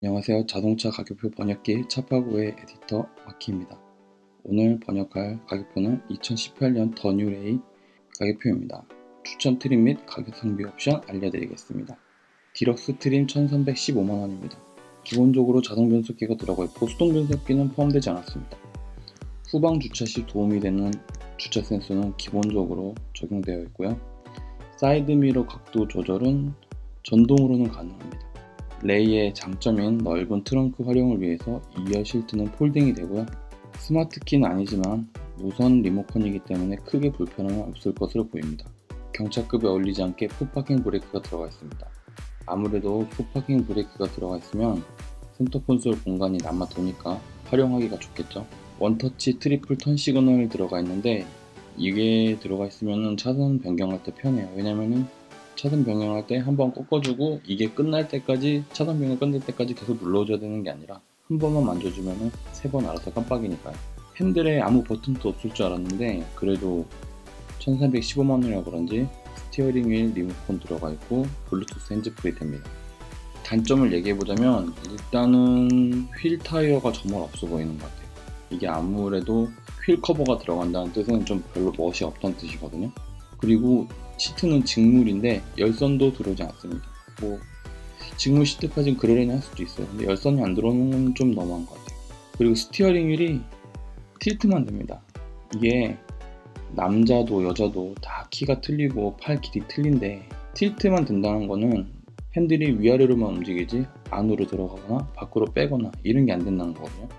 안녕하세요. 자동차 가격표 번역기 차파구의 에디터 마키입니다. 오늘 번역할 가격표는 2018년 더 뉴레이 가격표입니다. 추천 트림 및 가격 상비 옵션 알려드리겠습니다. 디럭스 트림 1315만원입니다. 기본적으로 자동 변속기가 들어가 있고 수동 변속기는 포함되지 않았습니다. 후방 주차 시 도움이 되는 주차 센서는 기본적으로 적용되어 있고요. 사이드 미러 각도 조절은 전동으로는 가능합니다. 레이의 장점인 넓은 트렁크 활용을 위해서 2열 실트는 폴딩이 되고요. 스마트 키는 아니지만 무선 리모컨이기 때문에 크게 불편함은 없을 것으로 보입니다. 경차급에 어울리지 않게 풋파킹 브레이크가 들어가 있습니다. 아무래도 풋파킹 브레이크가 들어가 있으면 센터 콘솔 공간이 남아 도니까 활용하기가 좋겠죠. 원터치 트리플 턴 시그널이 들어가 있는데 이게 들어가 있으면 차선 변경할 때 편해요. 왜냐면은 차선 변경할 때 한번 꺾어주고 이게 끝날 때까지 차선 변경 끝날 때까지 계속 눌러줘야 되는 게 아니라 한 번만 만져주면은 3번 알아서 깜빡이니까요. 핸들에 아무 버튼도 없을 줄 알았는데 그래도 1315만원이라 그런지 스티어링 휠 리모컨 들어가 있고 블루투스 핸즈프리 됩니다. 단점을 얘기해보자면 일단은 휠 타이어가 정말 없어 보이는 것 같아요. 이게 아무래도 휠 커버가 들어간다는 뜻은 좀 별로 멋이 없다는 뜻이거든요. 그리고 시트는 직물인데 열선도 들어오지 않습니다. 직물 시트까지는 그러려니 할 수도 있어요. 근데 열선이 안 들어오는 건 좀 너무한 것 같아요. 그리고 스티어링 휠이 틸트만 됩니다. 이게 남자도 여자도 다 키가 틀리고 팔 길이 틀린데 틸트만 된다는 거는 핸들이 위아래로만 움직이지 안으로 들어가거나 밖으로 빼거나 이런 게 안 된다는 거거든요.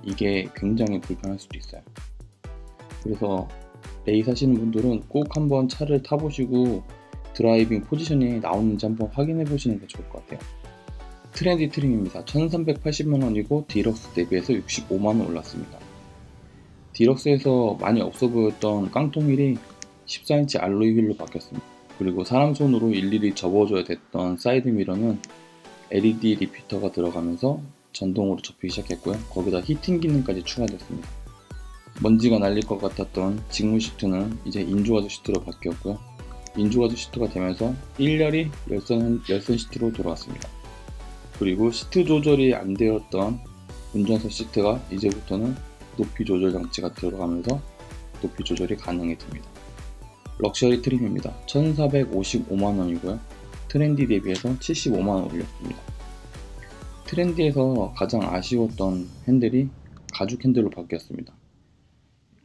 이게 굉장히 불편할 수도 있어요. 그래서 레이 사시는 분들은 꼭 한번 차를 타보시고 드라이빙 포지션이 나오는지 한번 확인해 보시는 게 좋을 것 같아요. 트렌디 트림입니다. 1380만원이고 디럭스 대비해서 65만원 올랐습니다. 디럭스에서 많이 없어 보였던 깡통 휠이 14인치 알로이 휠로 바뀌었습니다. 그리고 사람 손으로 일일이 접어줘야 됐던 사이드 미러는 LED 리피터가 들어가면서 전동으로 접히기 시작했고요. 거기다 히팅 기능까지 추가됐습니다. 먼지가 날릴 것 같았던 직물 시트는 이제 인조가죽 시트로 바뀌었고요. 인조가죽 시트가 되면서 1열이 열선 시트로 돌아왔습니다. 그리고 시트 조절이 안 되었던 운전석 시트가 이제부터는 높이 조절 장치가 들어가면서 높이 조절이 가능해집니다. 럭셔리 트림입니다. 1455만원이고요. 트렌디 대비해서 75만원 올렸습니다. 트렌디에서 가장 아쉬웠던 핸들이 가죽 핸들로 바뀌었습니다.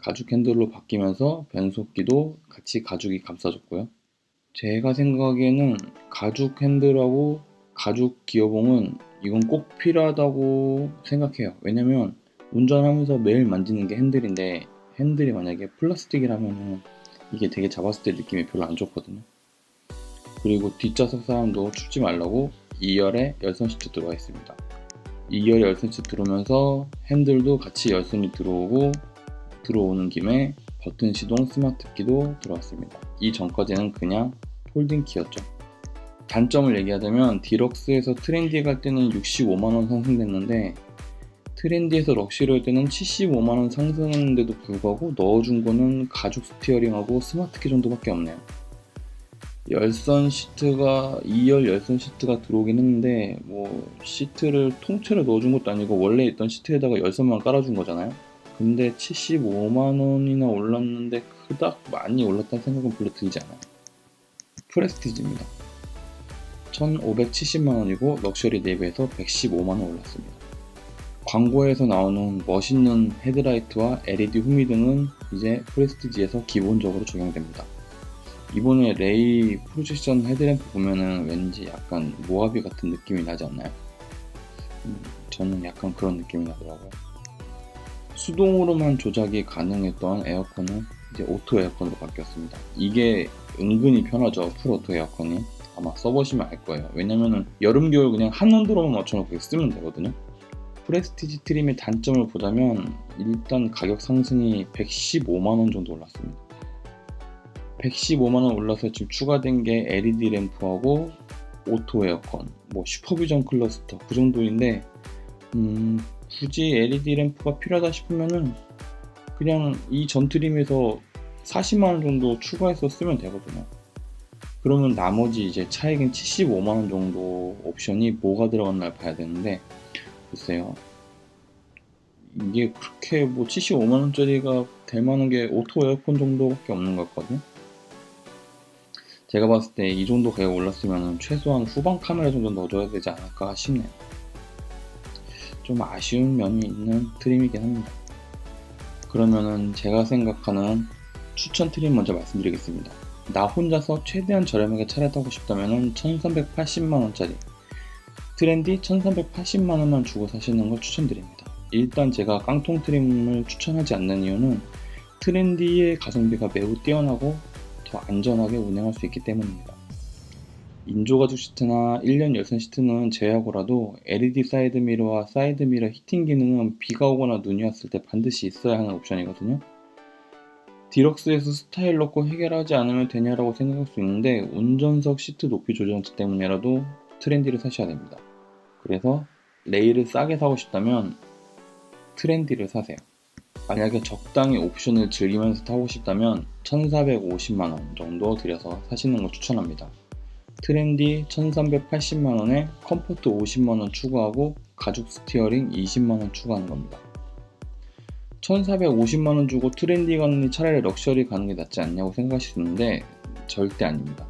가죽 핸들로 바뀌면서 변속기도 같이 가죽이 감싸줬고요. 제가 생각에는 가죽 핸들하고 가죽 기어봉은 이건 꼭 필요하다고 생각해요. 왜냐면 운전하면서 매일 만지는 게 핸들인데 핸들이 만약에 플라스틱이라면 이게 되게 잡았을 때 느낌이 별로 안 좋거든요. 그리고 뒷좌석 사람도 춥지 말라고 2열에 열선 시트 들어와 있습니다. 2열에 열선 시트 들어오면서 핸들도 같이 열선이 들어오는 김에 버튼 시동 스마트 키도 들어왔습니다. 이 전까지는 그냥 폴딩 키였죠. 단점을 얘기하자면 디럭스에서 트렌디에 갈 때는 65만원 상승됐는데 트렌디에서 럭셔리 할 때는 75만원 상승했는데도 불구하고 넣어준 거는 가죽 스티어링하고 스마트 키 정도밖에 없네요. 열선 시트가 2열 열선 시트가 들어오긴 했는데 시트를 통째로 넣어준 것도 아니고 원래 있던 시트에다가 열선만 깔아준 거잖아요. 근데 75만원이나 올랐는데 그닥 많이 올랐다는 생각은 별로 들지 않아요. 프레스티지입니다. 1570만원이고 럭셔리 대비해서 115만원 올랐습니다. 광고에서 나오는 멋있는 헤드라이트와 LED 후미등은 이제 프레스티지에서 기본적으로 적용됩니다. 이번에 레이 프로젝션 헤드램프 보면은 왠지 약간 모하비 같은 느낌이 나지 않나요? 저는 약간 그런 느낌이 나더라고요. 수동으로만 조작이 가능했던 에어컨은 이제 오토 에어컨으로 바뀌었습니다. 이게 은근히 편하죠. 풀 오토 에어컨이. 아마 써보시면 알 거예요. 왜냐면은 여름 겨울 그냥 한 온도로만 맞춰놓고 쓰면 되거든요. 프레스티지 트림의 단점을 보자면 일단 가격 상승이 115만원 정도 올랐습니다. 115만원 올라서 지금 추가된 게 LED 램프하고 오토 에어컨, 슈퍼비전 클러스터 그 정도인데 굳이 LED 램프가 필요하다 싶으면은 그냥 이 전 트림에서 40만원 정도 추가해서 쓰면 되거든요. 그러면 나머지 이제 차액인 75만원 정도 옵션이 뭐가 들어갔나 봐야 되는데, 글쎄요. 이게 그렇게 뭐 75만원짜리가 될 만한 게 오토 에어컨 정도밖에 없는 것 같거든요. 제가 봤을 때 이 정도 가격 올랐으면 최소한 후방 카메라 정도 넣어줘야 되지 않을까 싶네요. 좀 아쉬운 면이 있는 트림이긴 합니다. 그러면은 제가 생각하는 추천 트림 먼저 말씀드리겠습니다. 나 혼자서 최대한 저렴하게 차를 타고 싶다면 1380만원짜리 트렌디 1380만원만 주고 사시는 걸 추천드립니다. 일단 제가 깡통 트림을 추천하지 않는 이유는 트렌디의 가성비가 매우 뛰어나고 더 안전하게 운행할 수 있기 때문입니다. 인조 가죽 시트나 1년 열선 시트는 제외하고라도 LED 사이드 미러와 사이드 미러 히팅 기능은 비가 오거나 눈이 왔을 때 반드시 있어야 하는 옵션이거든요. 디럭스에서 스타일 넣고 해결하지 않으면 되냐라고 생각할 수 있는데, 운전석 시트 높이 조정 때문에라도 트렌디를 사셔야 됩니다. 그래서 레일을 싸게 사고 싶다면 트렌디를 사세요. 만약에 적당히 옵션을 즐기면서 타고 싶다면 1450만원 정도 들여서 사시는 걸 추천합니다. 트렌디 1380만원에 컴포트 50만원 추가하고 가죽 스티어링 20만원 추가하는 겁니다. 1450만원 주고 트렌디 가느니 차라리 럭셔리 가는 게 낫지 않냐고 생각하실 수 있는데, 절대 아닙니다.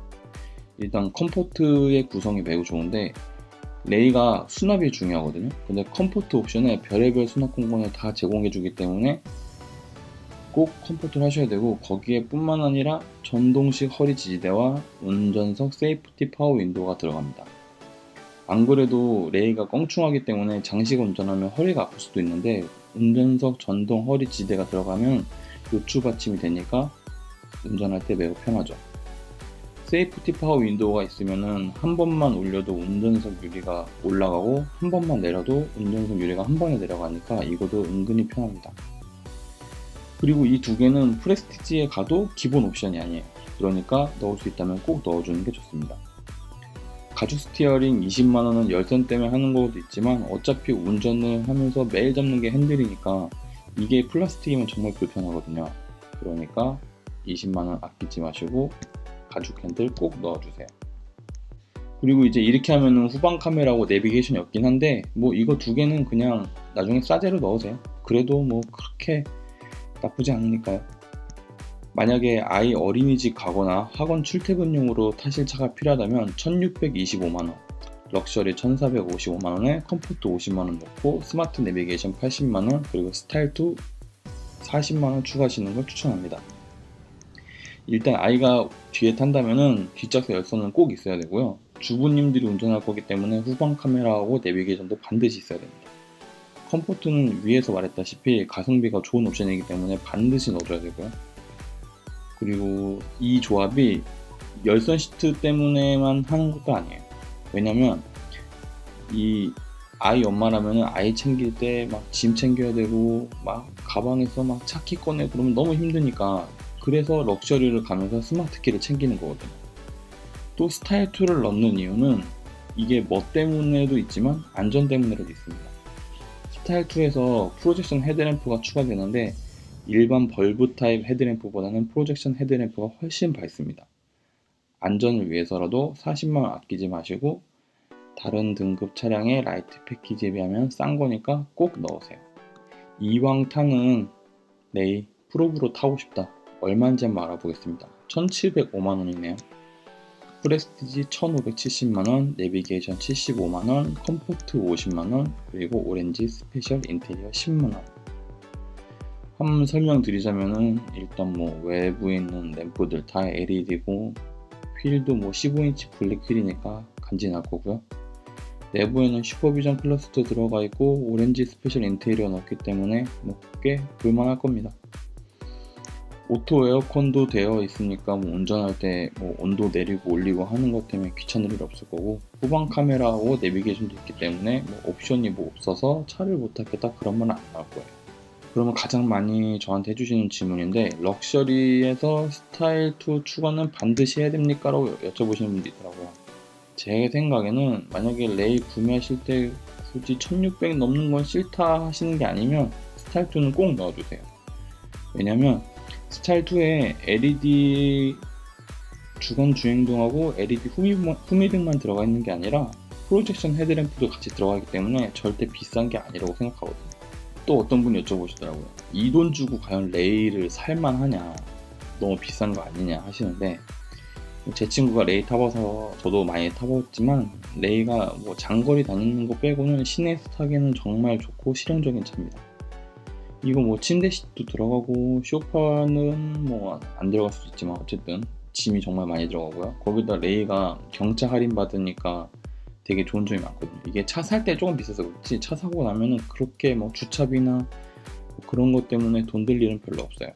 일단 컴포트의 구성이 매우 좋은데, 레이가 수납이 중요하거든요. 근데 컴포트 옵션에 별의별 수납 공간을 다 제공해 주기 때문에 꼭 컴포트를 하셔야 되고, 거기에 뿐만 아니라 전동식 허리 지지대와 운전석 세이프티 파워 윈도우가 들어갑니다. 안 그래도 레이가 껑충하기 때문에 장시간 운전하면 허리가 아플 수도 있는데, 운전석 전동 허리 지지대가 들어가면 요추 받침이 되니까 운전할 때 매우 편하죠. 세이프티 파워 윈도우가 있으면은 한 번만 올려도 운전석 유리가 올라가고 한 번만 내려도 운전석 유리가 한 번에 내려가니까 이것도 은근히 편합니다. 그리고 이 두 개는 프레스티지에 가도 기본 옵션이 아니에요. 그러니까 넣을 수 있다면 꼭 넣어주는 게 좋습니다. 가죽 스티어링 20만원은 열선 때문에 하는 것도 있지만 어차피 운전을 하면서 매일 잡는 게 핸들이니까 이게 플라스틱이면 정말 불편하거든요. 그러니까 20만원 아끼지 마시고 가죽 핸들 꼭 넣어주세요. 그리고 이제 이렇게 하면은 후방 카메라하고 내비게이션이 없긴 한데, 뭐 이거 두 개는 그냥 나중에 싸제로 넣으세요. 그래도 뭐 그렇게 나쁘지 않으니까요. 만약에 아이 어린이집 가거나 학원 출퇴근용으로 타실 차가 필요하다면 1625만원, 럭셔리 1455만원에 컴포트 50만원 넣고 스마트 내비게이션 80만원, 그리고 스타일2 40만원 추가하시는 걸 추천합니다. 일단 아이가 뒤에 탄다면은 뒷좌석 열선은 꼭 있어야 되고요. 주부님들이 운전할 거기 때문에 후방 카메라하고 내비게이션도 반드시 있어야 됩니다. 컴포트는 위에서 말했다시피 가성비가 좋은 옵션이기 때문에 반드시 넣어줘야 되고요. 그리고 이 조합이 열선 시트 때문에만 하는 것도 아니에요. 왜냐면 이 아이 엄마라면은 아이 챙길 때 막 짐 챙겨야 되고 막 가방에서 막 차키 꺼내고 그러면 너무 힘드니까, 그래서 럭셔리를 가면서 스마트키를 챙기는 거거든요. 또 스타일2를 넣는 이유는 이게 뭐 때문에도 있지만 안전 때문에도 있습니다. 스타일2에서 프로젝션 헤드램프가 추가되는데 일반 벌브 타입 헤드램프보다는 프로젝션 헤드램프가 훨씬 밝습니다. 안전을 위해서라도 40만원 아끼지 마시고 다른 등급 차량의 라이트 패키지에 비하면 싼 거니까 꼭 넣으세요. 이왕 타는 레이 프로브로 타고 싶다. 얼마인지 한번 알아보겠습니다. 1705만원이네요. 프레스티지 1570만원, 내비게이션 75만원, 컴포트 50만원, 그리고 오렌지 스페셜 인테리어 10만원. 한번 설명드리자면은 일단 뭐 외부에 있는 램프들 다 LED고 휠도 뭐 15인치 블랙 휠이니까 간지날 거고요. 내부에는 슈퍼비전 클러스터 들어가 있고 오렌지 스페셜 인테리어 넣었기 때문에 뭐 꽤 볼만할 겁니다. 오토 에어컨도 되어 있으니까 뭐 운전할 때 뭐 온도 내리고 올리고 하는 것 때문에 귀찮을 일 없을 거고, 후방 카메라하고 내비게이션도 있기 때문에 뭐 옵션이 뭐 없어서 차를 못 타겠다 그런 말은 안 나올 거예요. 그러면 가장 많이 저한테 해주시는 질문인데, 럭셔리에서 스타일2 추가는 반드시 해야 됩니까? 라고 여쭤보시는 분도 있더라고요. 제 생각에는 만약에 레이 구매하실 때 굳이 1600 넘는 건 싫다 하시는 게 아니면 스타일2는 꼭 넣어주세요. 왜냐면 스타일2에 LED 주간 주행등하고 LED 후미등만 들어가 있는 게 아니라 프로젝션 헤드램프도 같이 들어가 있기 때문에 절대 비싼 게 아니라고 생각하거든요. 또 어떤 분이 여쭤보시더라고요. 이 돈 주고 과연 레이를 살만하냐, 너무 비싼 거 아니냐 하시는데, 제 친구가 레이 타봐서 저도 많이 타봤지만 레이가 뭐 장거리 다니는 거 빼고는 시내에서 타기에는 정말 좋고 실용적인 차입니다. 이거 뭐 침대 시트도 들어가고 소파는 뭐 안 들어갈 수도 있지만 어쨌든 짐이 정말 많이 들어가고요. 거기다 레이가 경차 할인 받으니까 되게 좋은 점이 많거든요. 이게 차 살 때 조금 비싸서 그렇지 차 사고 나면은 그렇게 뭐 주차비나 뭐 그런 것 때문에 돈 들 일은 별로 없어요.